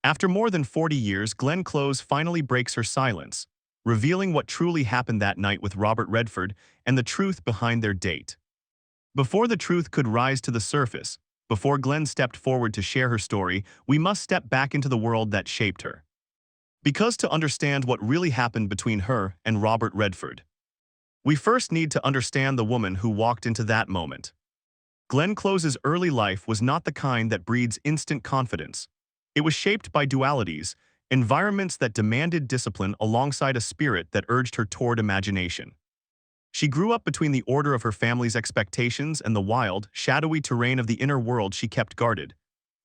After more than 40 years, Glenn Close finally breaks her silence, revealing what truly happened that night with Robert Redford and the truth behind their date. Before the truth could rise to the surface, before Glenn stepped forward to share her story, we must step back into the world that shaped her. Because to understand what really happened between her and Robert Redford, we first need to understand the woman who walked into that moment. Glenn Close's early life was not the kind that breeds instant confidence. It was shaped by dualities, environments that demanded discipline alongside a spirit that urged her toward imagination. She grew up between the order of her family's expectations and the wild, shadowy terrain of the inner world she kept guarded.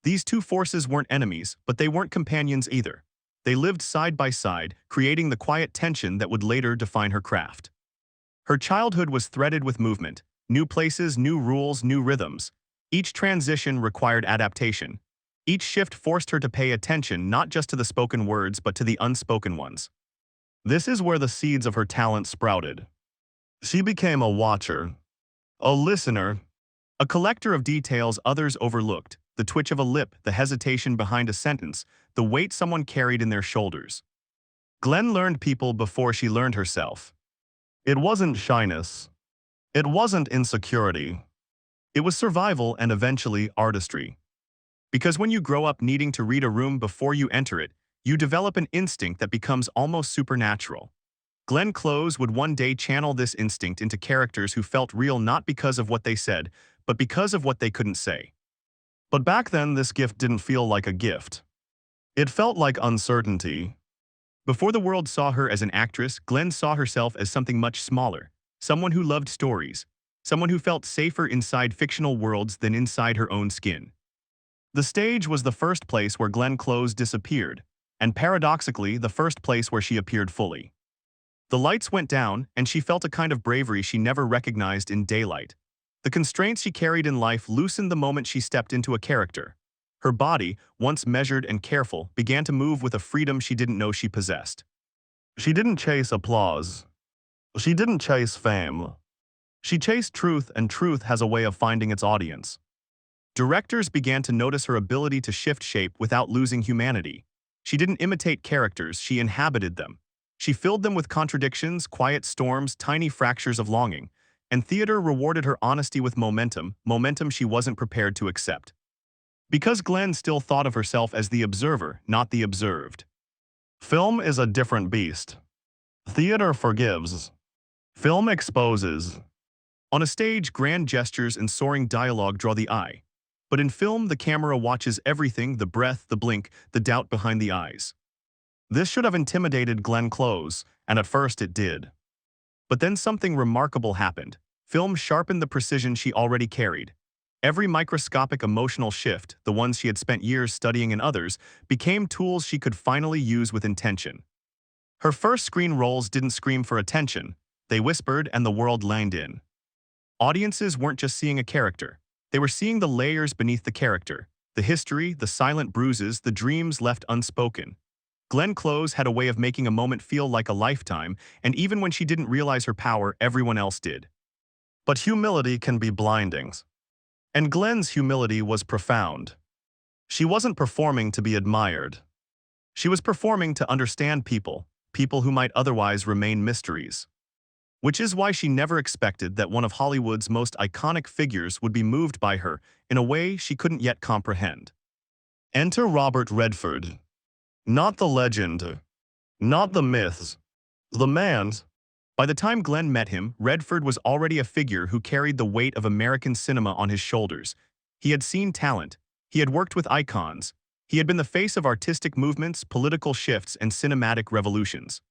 These two forces weren't enemies, but they weren't companions either. They lived side by side, creating the quiet tension that would later define her craft. Her childhood was threaded with movement, new places, new rules, new rhythms. Each transition required adaptation. Each shift forced her to pay attention not just to the spoken words but to the unspoken ones. This is where the seeds of her talent sprouted. She became a watcher, a listener, a collector of details others overlooked, the twitch of a lip, the hesitation behind a sentence, the weight someone carried in their shoulders. Glenn learned people before she learned herself. It wasn't shyness. It wasn't insecurity. It was survival and eventually artistry. Because when you grow up needing to read a room before you enter it, you develop an instinct that becomes almost supernatural. Glenn Close would one day channel this instinct into characters who felt real not because of what they said, but because of what they couldn't say. But back then, this gift didn't feel like a gift. It felt like uncertainty. Before the world saw her as an actress, Glenn saw herself as something much smaller, someone who loved stories, someone who felt safer inside fictional worlds than inside her own skin. The stage was the first place where Glenn Close disappeared, and paradoxically, the first place where she appeared fully. The lights went down, and she felt a kind of bravery she never recognized in daylight. The constraints she carried in life loosened the moment she stepped into a character. Her body, once measured and careful, began to move with a freedom she didn't know she possessed. She didn't chase applause. She didn't chase fame. She chased truth, and truth has a way of finding its audience. Directors began to notice her ability to shift shape without losing humanity. She didn't imitate characters, she inhabited them. She filled them with contradictions, quiet storms, tiny fractures of longing, and theater rewarded her honesty with momentum she wasn't prepared to accept. Because Glenn still thought of herself as the observer, not the observed. Film is a different beast. Theater forgives. Film exposes. On a stage, grand gestures and soaring dialogue draw the eye. But in film, the camera watches everything, the breath, the blink, the doubt behind the eyes. This should have intimidated Glenn Close, and at first it did. But then something remarkable happened. Film sharpened the precision she already carried. Every microscopic emotional shift, the ones she had spent years studying in others, became tools she could finally use with intention. Her first screen roles didn't scream for attention. They whispered and the world leaned in. Audiences weren't just seeing a character. They were seeing the layers beneath the character, the history, the silent bruises, the dreams left unspoken. Glenn Close had a way of making a moment feel like a lifetime, and even when she didn't realize her power, everyone else did. But humility can be blinding. And Glenn's humility was profound. She wasn't performing to be admired. She was performing to understand people who might otherwise remain mysteries. Which is why she never expected that one of Hollywood's most iconic figures would be moved by her in a way she couldn't yet comprehend. Enter Robert Redford. Not the legend. Not the myths. The man. By the time Glenn met him, Redford was already a figure who carried the weight of American cinema on his shoulders. He had seen talent. He had worked with icons. He had been the face of artistic movements, political shifts, and cinematic revolutions.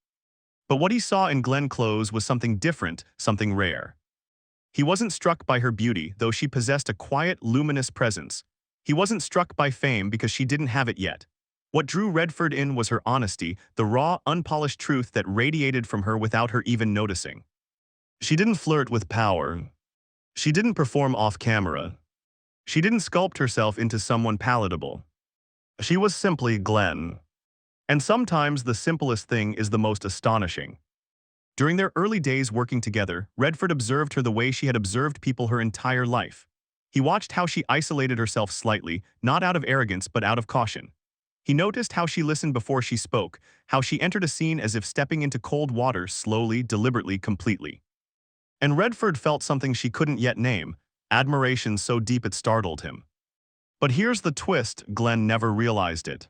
But what he saw in Glenn Close was something different, something rare. He wasn't struck by her beauty, though she possessed a quiet, luminous presence. He wasn't struck by fame because she didn't have it yet. What drew Redford in was her honesty, the raw, unpolished truth that radiated from her without her even noticing. She didn't flirt with power. She didn't perform off-camera. She didn't sculpt herself into someone palatable. She was simply Glenn. And sometimes the simplest thing is the most astonishing. During their early days working together, Redford observed her the way she had observed people her entire life. He watched how she isolated herself slightly, not out of arrogance but out of caution. He noticed how she listened before she spoke, how she entered a scene as if stepping into cold water slowly, deliberately, completely. And Redford felt something she couldn't yet name, admiration so deep it startled him. But here's the twist: Glenn never realized it.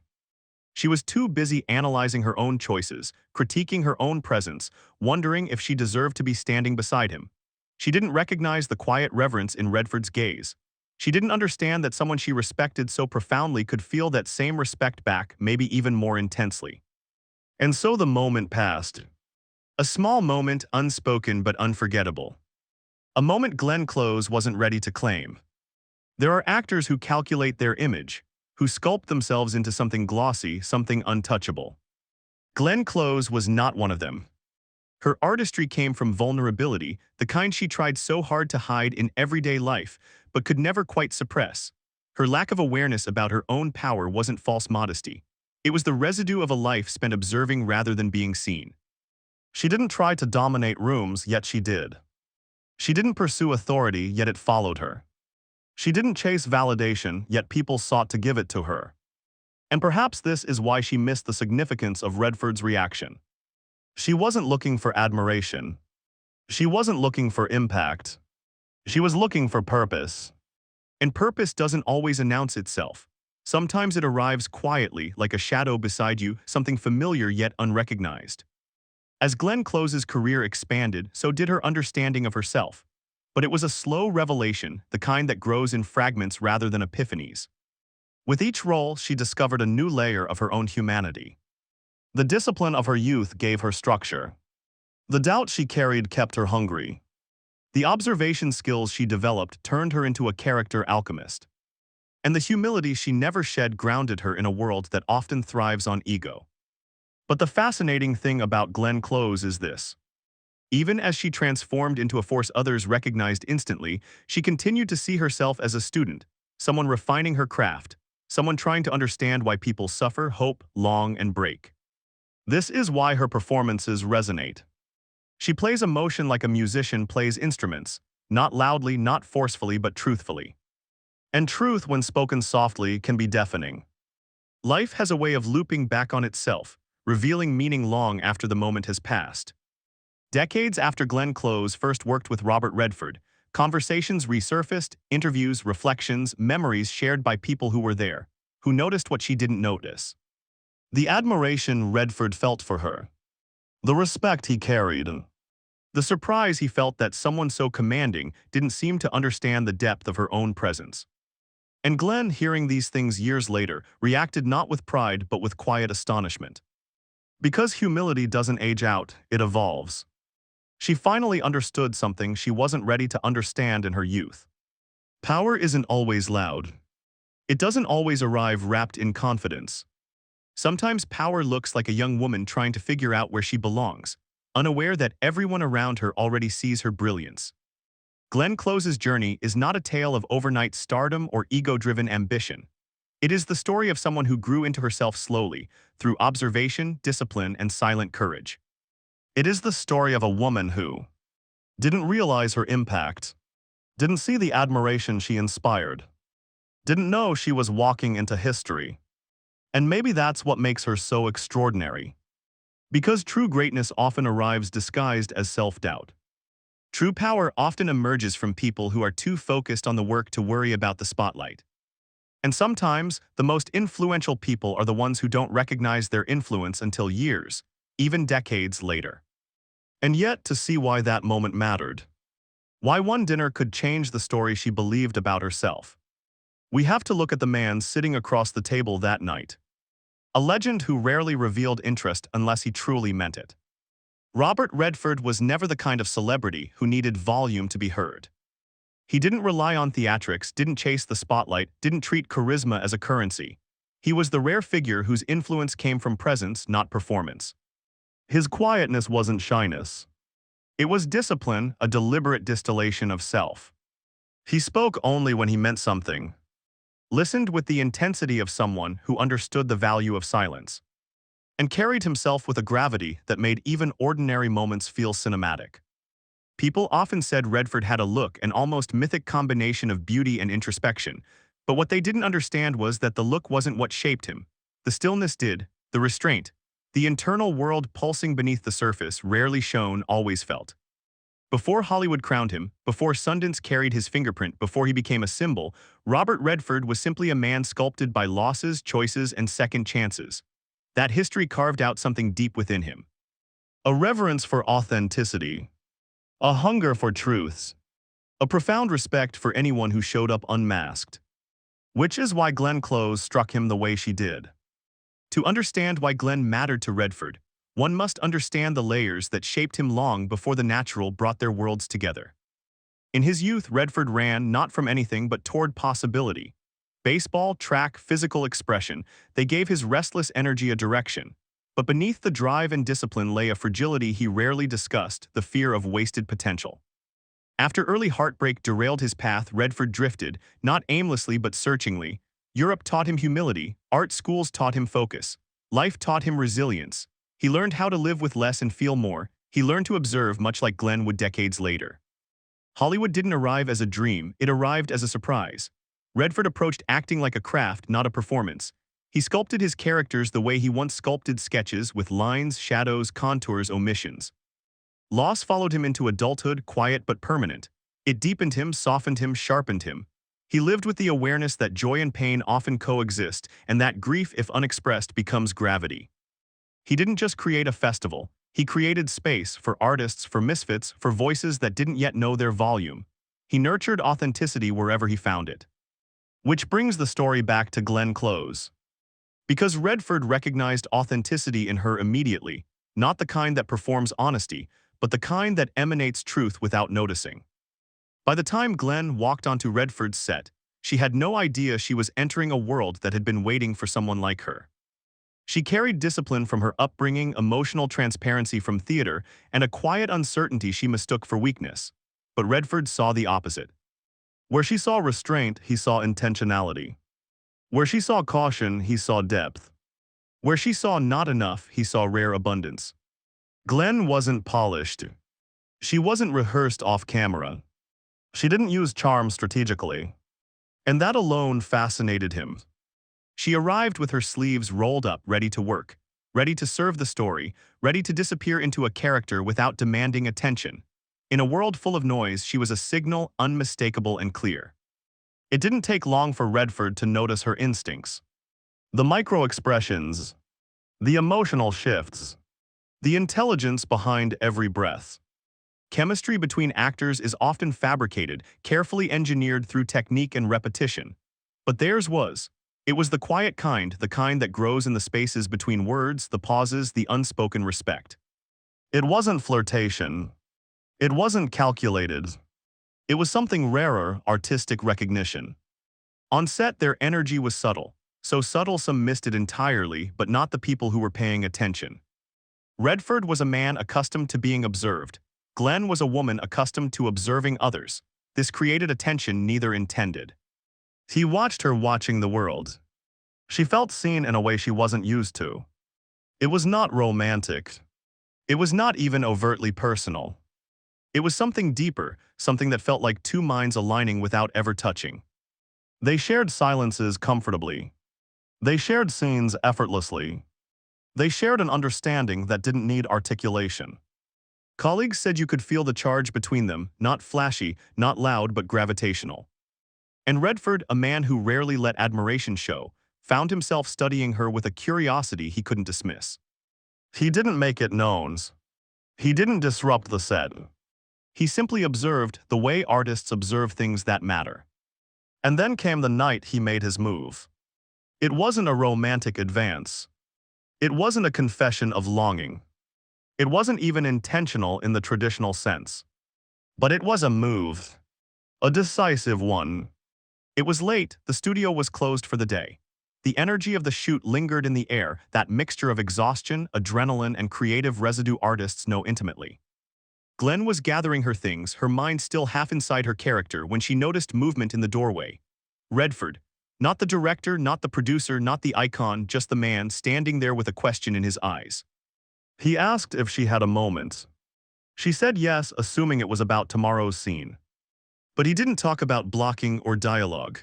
She was too busy analyzing her own choices, critiquing her own presence, wondering if she deserved to be standing beside him. She didn't recognize the quiet reverence in Redford's gaze. She didn't understand that someone she respected so profoundly could feel that same respect back, maybe even more intensely. And so the moment passed. A small moment, unspoken but unforgettable. A moment Glenn Close wasn't ready to claim. There are actors who calculate their image, who sculpt themselves into something glossy, something untouchable. Glenn Close was not one of them. Her artistry came from vulnerability, the kind she tried so hard to hide in everyday life, but could never quite suppress. Her lack of awareness about her own power wasn't false modesty. It was the residue of a life spent observing rather than being seen. She didn't try to dominate rooms, yet she did. She didn't pursue authority, yet it followed her. She didn't chase validation, yet people sought to give it to her. And perhaps this is why she missed the significance of Redford's reaction. She wasn't looking for admiration. She wasn't looking for impact. She was looking for purpose. And purpose doesn't always announce itself. Sometimes it arrives quietly, like a shadow beside you, something familiar yet unrecognized. As Glenn Close's career expanded, so did her understanding of herself. But it was a slow revelation, the kind that grows in fragments rather than epiphanies. With each role, she discovered a new layer of her own humanity. The discipline of her youth gave her structure. The doubt she carried kept her hungry. The observation skills she developed turned her into a character alchemist. And the humility she never shed grounded her in a world that often thrives on ego. But the fascinating thing about Glenn Close is this. Even as she transformed into a force others recognized instantly, she continued to see herself as a student, someone refining her craft, someone trying to understand why people suffer, hope, long, and break. This is why her performances resonate. She plays emotion like a musician plays instruments, not loudly, not forcefully, but truthfully. And truth, when spoken softly, can be deafening. Life has a way of looping back on itself, revealing meaning long after the moment has passed. Decades after Glenn Close first worked with Robert Redford, conversations resurfaced, interviews, reflections, memories shared by people who were there, who noticed what she didn't notice. The admiration Redford felt for her. The respect he carried. The surprise he felt that someone so commanding didn't seem to understand the depth of her own presence. And Glenn, hearing these things years later, reacted not with pride but with quiet astonishment. Because humility doesn't age out, it evolves. She finally understood something she wasn't ready to understand in her youth. Power isn't always loud. It doesn't always arrive wrapped in confidence. Sometimes power looks like a young woman trying to figure out where she belongs, unaware that everyone around her already sees her brilliance. Glenn Close's journey is not a tale of overnight stardom or ego-driven ambition. It is the story of someone who grew into herself slowly, through observation, discipline, and silent courage. It is the story of a woman who didn't realize her impact, didn't see the admiration she inspired, didn't know she was walking into history. And maybe that's what makes her so extraordinary. Because true greatness often arrives disguised as self-doubt. True power often emerges from people who are too focused on the work to worry about the spotlight. And sometimes, the most influential people are the ones who don't recognize their influence until years, even decades later. And yet, to see why that moment mattered. Why one dinner could change the story she believed about herself. We have to look at the man sitting across the table that night. A legend who rarely revealed interest unless he truly meant it. Robert Redford was never the kind of celebrity who needed volume to be heard. He didn't rely on theatrics, didn't chase the spotlight, didn't treat charisma as a currency. He was the rare figure whose influence came from presence, not performance. His quietness wasn't shyness. It was discipline, a deliberate distillation of self. He spoke only when he meant something. Listened with the intensity of someone who understood the value of silence, and carried himself with a gravity that made even ordinary moments feel cinematic. People often said Redford had a look, an almost mythic combination of beauty and introspection, but what they didn't understand was that the look wasn't what shaped him. The stillness did, the restraint, the internal world pulsing beneath the surface, rarely shown, always felt. Before Hollywood crowned him, before Sundance carried his fingerprint, before he became a symbol, Robert Redford was simply a man sculpted by losses, choices, and second chances. That history carved out something deep within him. A reverence for authenticity, a hunger for truths, a profound respect for anyone who showed up unmasked. Which is why Glenn Close struck him the way she did. To understand why Glenn mattered to Redford, one must understand the layers that shaped him long before the natural brought their worlds together. In his youth, Redford ran not from anything but toward possibility. Baseball, track, physical expression, they gave his restless energy a direction. But beneath the drive and discipline lay a fragility he rarely discussed, the fear of wasted potential. After early heartbreak derailed his path, Redford drifted, not aimlessly but searchingly. Europe taught him humility, art schools taught him focus, life taught him resilience. He learned how to live with less and feel more. He learned to observe, much like Glenn would decades later. Hollywood didn't arrive as a dream, it arrived as a surprise. Redford approached acting like a craft, not a performance. He sculpted his characters the way he once sculpted sketches, with lines, shadows, contours, omissions. Loss followed him into adulthood, quiet but permanent. It deepened him, softened him, sharpened him. He lived with the awareness that joy and pain often coexist, and that grief, if unexpressed, becomes gravity. He didn't just create a festival. He created space for artists, for misfits, for voices that didn't yet know their volume. He nurtured authenticity wherever he found it. Which brings the story back to Glenn Close. Because Redford recognized authenticity in her immediately, not the kind that performs honesty, but the kind that emanates truth without noticing. By the time Glenn walked onto Redford's set, she had no idea she was entering a world that had been waiting for someone like her. She carried discipline from her upbringing, emotional transparency from theater, and a quiet uncertainty she mistook for weakness. But Redford saw the opposite. Where she saw restraint, he saw intentionality. Where she saw caution, he saw depth. Where she saw not enough, he saw rare abundance. Glenn wasn't polished. She wasn't rehearsed off camera. She didn't use charm strategically. And that alone fascinated him. She arrived with her sleeves rolled up, ready to work, ready to serve the story, ready to disappear into a character without demanding attention. In a world full of noise, she was a signal, unmistakable and clear. It didn't take long for Redford to notice her instincts. The micro-expressions, the emotional shifts, the intelligence behind every breath. Chemistry between actors is often fabricated, carefully engineered through technique and repetition. But theirs was. It was the quiet kind, the kind that grows in the spaces between words, the pauses, the unspoken respect. It wasn't flirtation. It wasn't calculated. It was something rarer, artistic recognition. On set, their energy was subtle. So subtle some missed it entirely, but not the people who were paying attention. Redford was a man accustomed to being observed. Glenn was a woman accustomed to observing others. This created a tension neither intended. He watched her watching the world. She felt seen in a way she wasn't used to. It was not romantic. It was not even overtly personal. It was something deeper, something that felt like two minds aligning without ever touching. They shared silences comfortably. They shared scenes effortlessly. They shared an understanding that didn't need articulation. Colleagues said you could feel the charge between them, not flashy, not loud, but gravitational. And Redford, a man who rarely let admiration show, found himself studying her with a curiosity he couldn't dismiss. He didn't make it known. He didn't disrupt the set. He simply observed the way artists observe things that matter. And then came the night he made his move. It wasn't a romantic advance. It wasn't a confession of longing. It wasn't even intentional in the traditional sense. But it was a move. A decisive one. It was late, the studio was closed for the day. The energy of the shoot lingered in the air, that mixture of exhaustion, adrenaline, and creative residue artists know intimately. Glenn was gathering her things, her mind still half inside her character, when she noticed movement in the doorway. Redford. Not the director, not the producer, not the icon, just the man standing there with a question in his eyes. He asked if she had a moment. She said yes, assuming it was about tomorrow's scene. But he didn't talk about blocking or dialogue.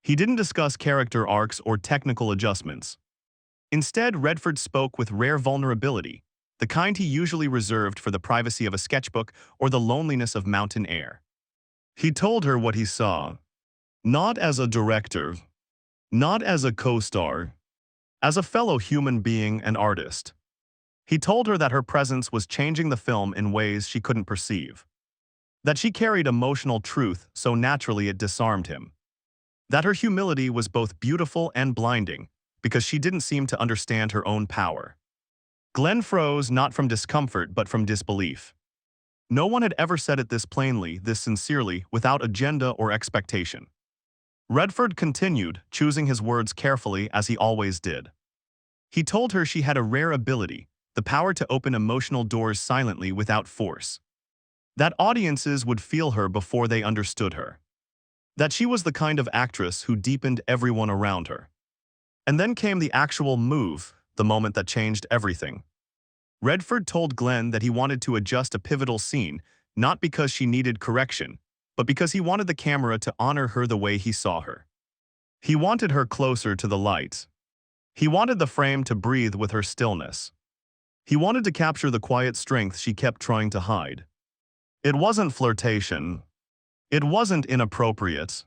He didn't discuss character arcs or technical adjustments. Instead, Redford spoke with rare vulnerability, the kind he usually reserved for the privacy of a sketchbook or the loneliness of mountain air. He told her what he saw, not as a director, not as a co-star, as a fellow human being and artist. He told her that her presence was changing the film in ways she couldn't perceive, that she carried emotional truth so naturally it disarmed him, that her humility was both beautiful and blinding because she didn't seem to understand her own power. Glenn froze not from discomfort but from disbelief. No one had ever said it this plainly, this sincerely, without agenda or expectation. Redford continued, choosing his words carefully as he always did. He told her she had a rare ability, the power to open emotional doors silently without force. That audiences would feel her before they understood her. That she was the kind of actress who deepened everyone around her. And then came the actual move, the moment that changed everything. Redford told Glenn that he wanted to adjust a pivotal scene, not because she needed correction, but because he wanted the camera to honor her the way he saw her. He wanted her closer to the light. He wanted the frame to breathe with her stillness. He wanted to capture the quiet strength she kept trying to hide. It wasn't flirtation. It wasn't inappropriate.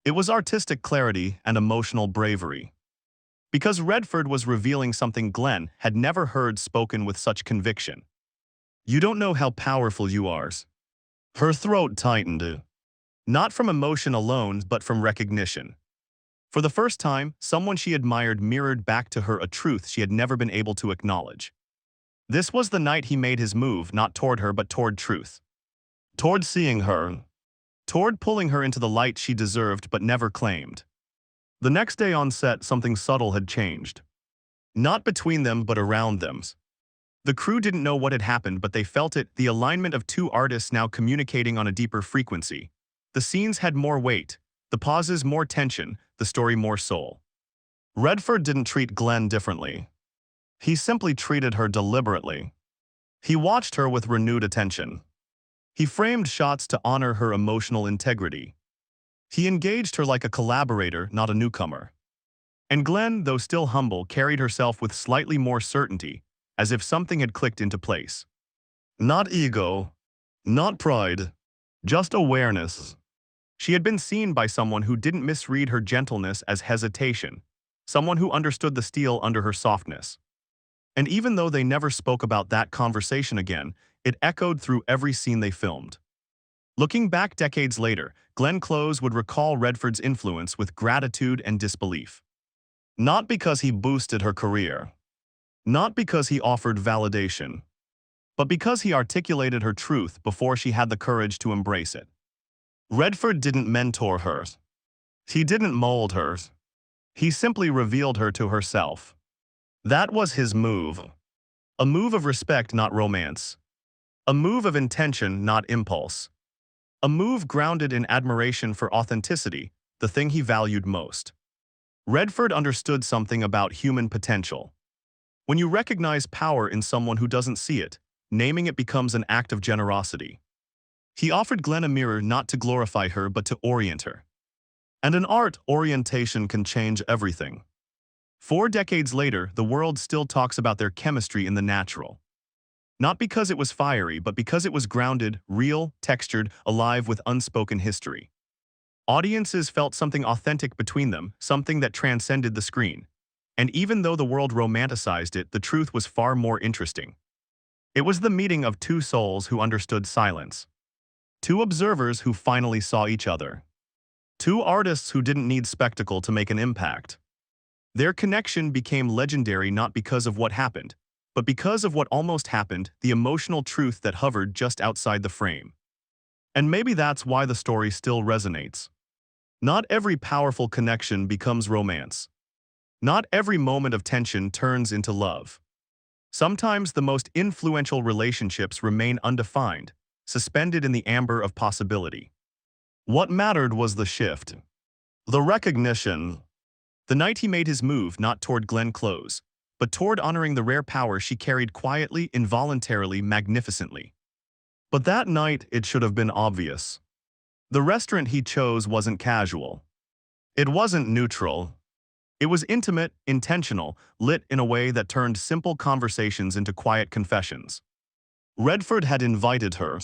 It was artistic clarity and emotional bravery. Because Redford was revealing something Glenn had never heard spoken with such conviction. You don't know how powerful you are. Her throat tightened. Not from emotion alone, but from recognition. For the first time, someone she admired mirrored back to her a truth she had never been able to acknowledge. This was the night he made his move, not toward her but toward truth. Toward seeing her. Toward pulling her into the light she deserved but never claimed. The next day on set, something subtle had changed. Not between them, but around them. The crew didn't know what had happened, but they felt it, the alignment of two artists now communicating on a deeper frequency. The scenes had more weight, the pauses more tension, the story more soul. Redford didn't treat Glenn differently. He simply treated her deliberately. He watched her with renewed attention. He framed shots to honor her emotional integrity. He engaged her like a collaborator, not a newcomer. And Glenn, though still humble, carried herself with slightly more certainty, as if something had clicked into place. Not ego, not pride, just awareness. She had been seen by someone who didn't misread her gentleness as hesitation, someone who understood the steel under her softness. And even though they never spoke about that conversation again, it echoed through every scene they filmed. Looking back decades later, Glenn Close would recall Redford's influence with gratitude and disbelief. Not because he boosted her career. Not because he offered validation. But because he articulated her truth before she had the courage to embrace it. Redford didn't mentor her. He didn't mold her. He simply revealed her to herself. That was his move. A move of respect, not romance. A move of intention, not impulse. A move grounded in admiration for authenticity, the thing he valued most. Redford understood something about human potential. When you recognize power in someone who doesn't see it, naming it becomes an act of generosity. He offered Glenn a mirror not to glorify her but to orient her. And in art, orientation can change everything. 4 decades later, the world still talks about their chemistry in the natural. Not because it was fiery, but because it was grounded, real, textured, alive with unspoken history. Audiences felt something authentic between them, something that transcended the screen. And even though the world romanticized it, the truth was far more interesting. It was the meeting of two souls who understood silence. Two observers who finally saw each other. Two artists who didn't need spectacle to make an impact. Their connection became legendary not because of what happened, but because of what almost happened, the emotional truth that hovered just outside the frame. And maybe that's why the story still resonates. Not every powerful connection becomes romance. Not every moment of tension turns into love. Sometimes the most influential relationships remain undefined, suspended in the amber of possibility. What mattered was the shift. The recognition. The night he made his move not toward Glenn Close, but toward honoring the rare power she carried quietly, involuntarily, magnificently. But that night, it should have been obvious. The restaurant he chose wasn't casual. It wasn't neutral. It was intimate, intentional, lit in a way that turned simple conversations into quiet confessions. Redford had invited her,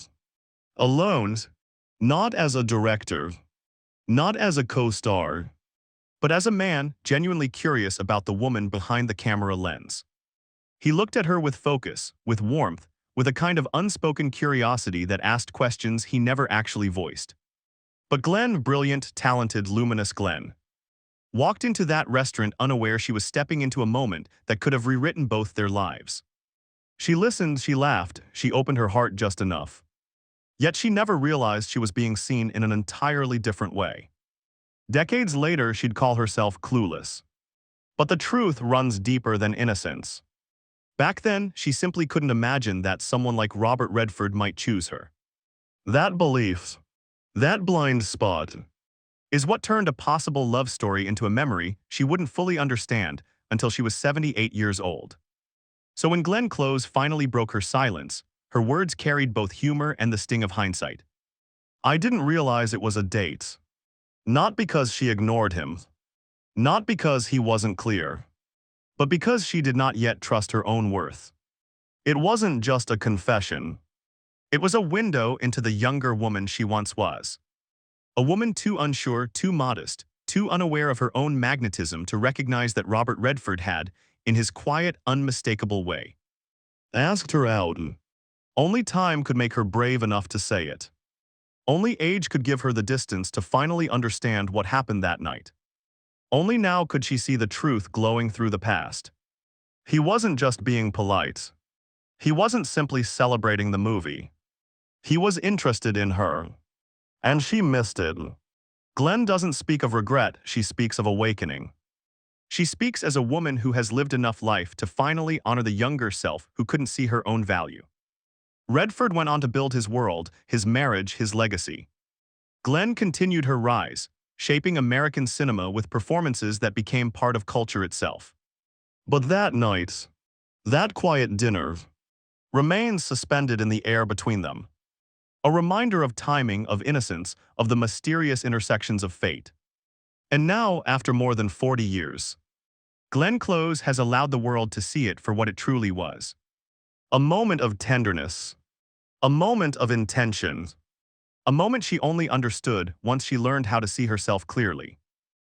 alone, not as a director, not as a co-star, but as a man genuinely curious about the woman behind the camera lens. He looked at her with focus, with warmth, with a kind of unspoken curiosity that asked questions he never actually voiced. But Glenn, brilliant, talented, luminous Glenn, walked into that restaurant unaware she was stepping into a moment that could have rewritten both their lives. She listened, she laughed, she opened her heart just enough. Yet she never realized she was being seen in an entirely different way. Decades later, she'd call herself clueless. But the truth runs deeper than innocence. Back then, she simply couldn't imagine that someone like Robert Redford might choose her. That belief, that blind spot, is what turned a possible love story into a memory she wouldn't fully understand until she was 78 years old. So when Glenn Close finally broke her silence, her words carried both humor and the sting of hindsight. I didn't realize it was a date. Not because she ignored him. Not because he wasn't clear. But because she did not yet trust her own worth. It wasn't just a confession. It was a window into the younger woman she once was. A woman too unsure, too modest, too unaware of her own magnetism to recognize that Robert Redford had, in his quiet, unmistakable way, asked her out. Only time could make her brave enough to say it. Only age could give her the distance to finally understand what happened that night. Only now could she see the truth glowing through the past. He wasn't just being polite. He wasn't simply celebrating the movie. He was interested in her. And she missed it. Glenn doesn't speak of regret, she speaks of awakening. She speaks as a woman who has lived enough life to finally honor the younger self who couldn't see her own value. Redford went on to build his world, his marriage, his legacy. Glenn continued her rise, shaping American cinema with performances that became part of culture itself. But that night, that quiet dinner, remains suspended in the air between them. A reminder of timing, of innocence, of the mysterious intersections of fate. And now, after more than 40 years, Glenn Close has allowed the world to see it for what it truly was. A moment of tenderness. A moment of intention. A moment she only understood once she learned how to see herself clearly.